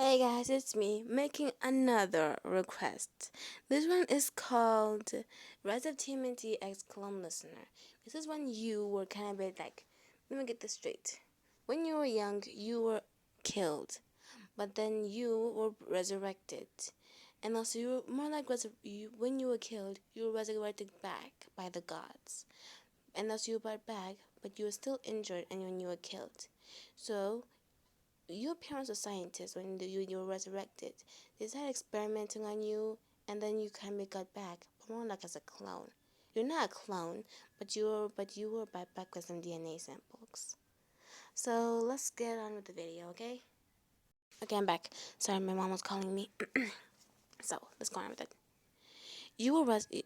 Hey guys, it's me making another request. This one is called Receptivity X Clone Listener. This is when you were kind of bit like, let me get this straight. When you were young, you were killed, but then you were resurrected. And also, you were more like when you were killed, you were resurrected back by the gods. And also, you were brought back, but you were still injured and when you were killed. So, your parents were scientists when you were resurrected. They started experimenting on you, and then you kind of got back, but more like as a clone. You're not a clone, but you were back with some DNA samples. So let's get on with the video, okay? Okay, I'm back. Sorry, my mom was calling me. So let's go on with it.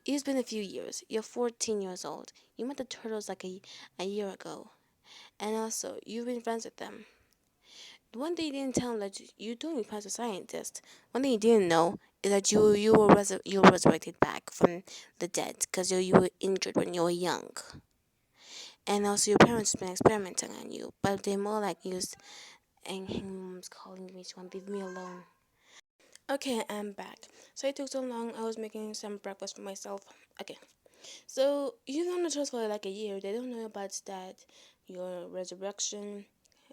It's been a few years. You're 14 years old. You met the turtles like a year ago, and also you've been friends with them. One thing you didn't tell him that you're doing as a scientist. One thing you didn't know is that you were resurrected back from the dead because you were injured when you were young, and also your parents have been experimenting on you, but they more like used. And his mom's calling me. She won't leave me alone. Okay, I'm back. So it took so long. I was making some breakfast for myself. Okay, so you've known the trust for like a year. They don't know about that, your resurrection,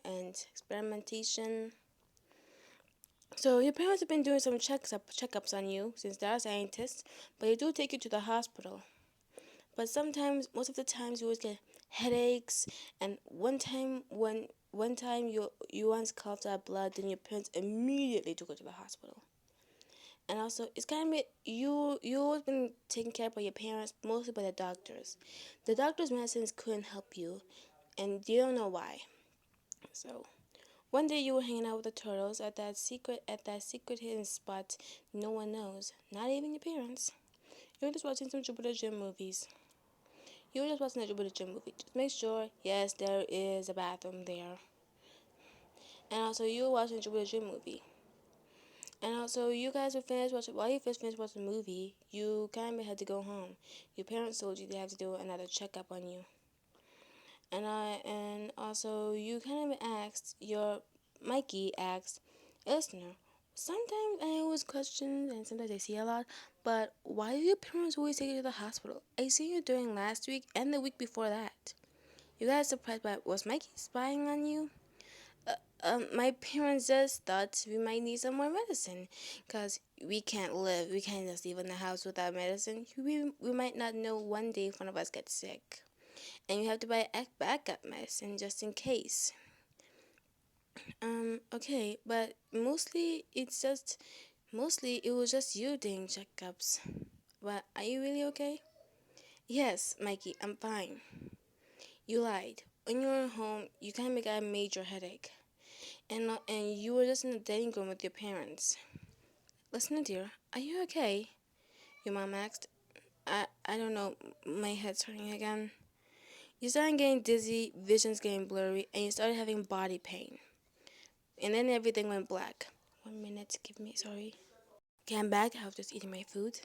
and experimentation. So your parents have been doing some checkups on you since they are scientists, but they do take you to the hospital. But sometimes, most of the times, you always get headaches. And one time you once coughed out blood, then your parents immediately took you to the hospital. And also, it's kind of you always been taken care of by your parents, mostly by the doctors. The doctors' medicines couldn't help you, and you don't know why. So one day you were hanging out with the turtles at that secret hidden spot no one knows, not even your parents. You were just watching some Jupiter Gym movies. You were just watching a Jupiter Gym movie. Just make sure, yes, there is a bathroom there. And also, you were watching a Jupiter Gym movie. And also, you guys were finished watching. While you finished watching the movie, you kind of had to go home. Your parents told you they have to do another checkup on you. And also, you kind of asked Mikey asked a listener. Sometimes I always question, and sometimes I see a lot, but why do your parents always take you to the hospital? I see you during last week and the week before that. You guys surprised by was Mikey spying on you? My parents just thought we might need some more medicine, cause we can't just leave in the house without medicine. We might not know one day if one of us gets sick, and you have to buy backup medicine just in case. Okay, but mostly it was just you doing checkups. But are you really okay? Yes, Mikey, I'm fine. You lied. When you were home, you kind of got a major headache, and you were just in the dining room with your parents. Listen, dear, are you okay? Your mom asked. I don't know. My head's hurting again. You started getting dizzy, vision's getting blurry, and you started having body pain. And then everything went black. 1 minute, give me, sorry. Okay, I'm back. I was just eating my food.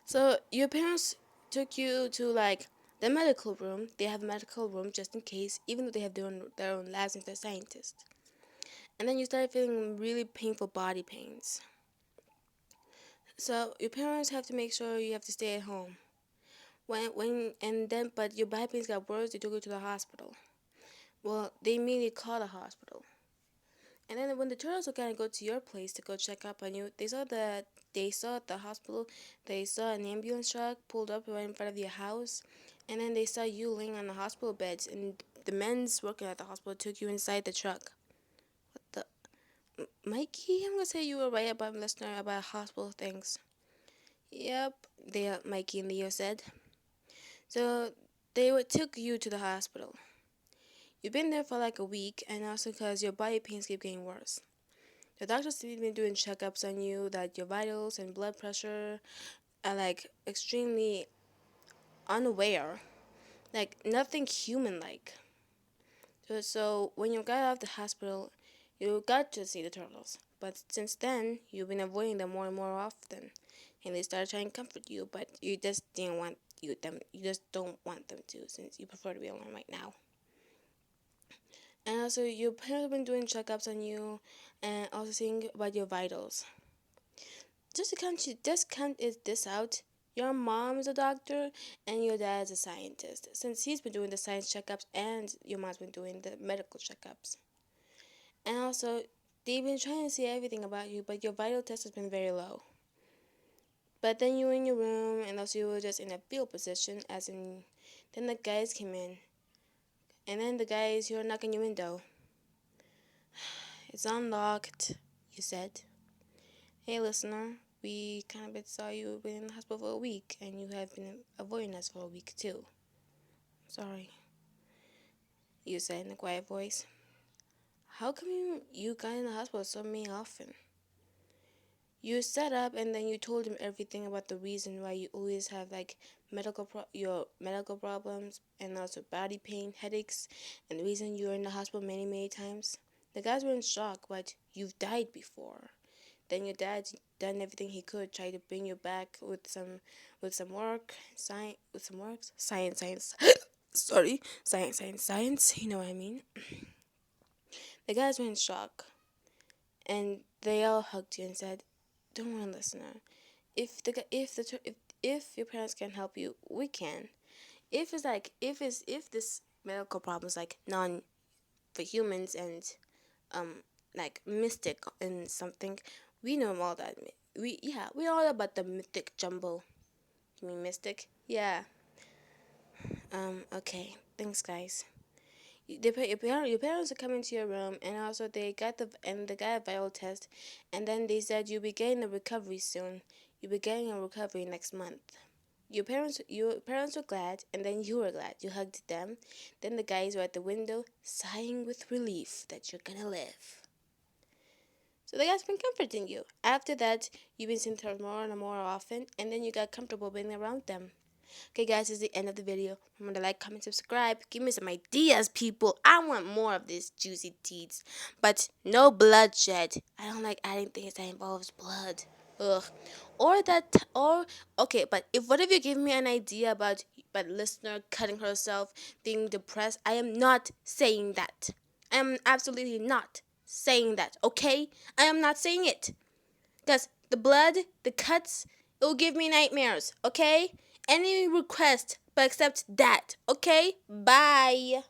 So, your parents took you to like the medical room. They have a medical room just in case, even though they have their own labs and they're scientists. And then you started feeling really painful body pains. So, your parents have to make sure you have to stay at home. But your body pains got worse, they took you to the hospital. Well, they immediately called the hospital. And then when the turtles were gonna go to your place to go check up on you, they saw at the hospital, they saw an ambulance truck pulled up right in front of your house, and then they saw you laying on the hospital beds, and the men's working at the hospital took you inside the truck. What the, Mikey? I'm gonna say you were right about listener about hospital things. Yep, Mikey and Leo said. So took you to the hospital. You've been there for like a week, and also because your body pains keep getting worse. The doctors have been doing checkups on you that your vitals and blood pressure are like extremely unaware, like nothing human like. So when you got out of the hospital, you got to see the turtles. But since then, you've been avoiding them more and more often, and they started trying to comfort you, but you just didn't want you just don't want them to, since you prefer to be alone right now. And also, your parents have been doing checkups on you, and also seeing about your vitals. Just count this out. Your mom is a doctor, and your dad is a scientist. Since he's been doing the science checkups, and your mom's been doing the medical checkups, and also they've been trying to see everything about you, but your vital test has been very low. But then you were in your room, and also you were just in a fetal position, as in. Then the guys came in, and then the guys, you're knocking your window. It's unlocked, you said. Hey, listener, we kind of saw you been in the hospital for a week, and you have been avoiding us for a week too. Sorry, you said in a quiet voice. How come you got in the hospital so many often? You sat up and then you told him everything about the reason why you always have like your medical problems and also body pain, headaches, and the reason you're in the hospital many times. The guys were in shock, but you've died before. Then your dad's done everything he could, try to bring you back with some work, science. Sorry, science. You know what I mean. The guys were in shock, and they all hugged you and said, "Don't worry, listener. If your parents can help you, we can. If this medical problem is like non for humans and like mystic and something, we know all that. We all about the mythic jumble. You mean mystic? Yeah. Okay. Thanks, guys. Your parents are coming to your room, and also they got a viral test, and then they said you'll be getting a recovery soon. You'll be getting a recovery next month. Your parents were glad, and then you were glad. You hugged them. Then the guys were at the window, sighing with relief that you're gonna live. So the guy's been comforting you. After that, you've been seeing them more and more often, and then you got comfortable being around them. Okay, guys, this is the end of the video. Remember to like, comment, subscribe. Give me some ideas, people. I want more of these juicy deeds, but no bloodshed. I don't like adding things that involves blood. Ugh. Or okay, but what if you give me an idea about listener cutting herself, being depressed? I am not saying that. I am absolutely not saying that. Okay, I am not saying it. Because the blood, the cuts, it will give me nightmares, okay? Any request but accept that, okay? Bye.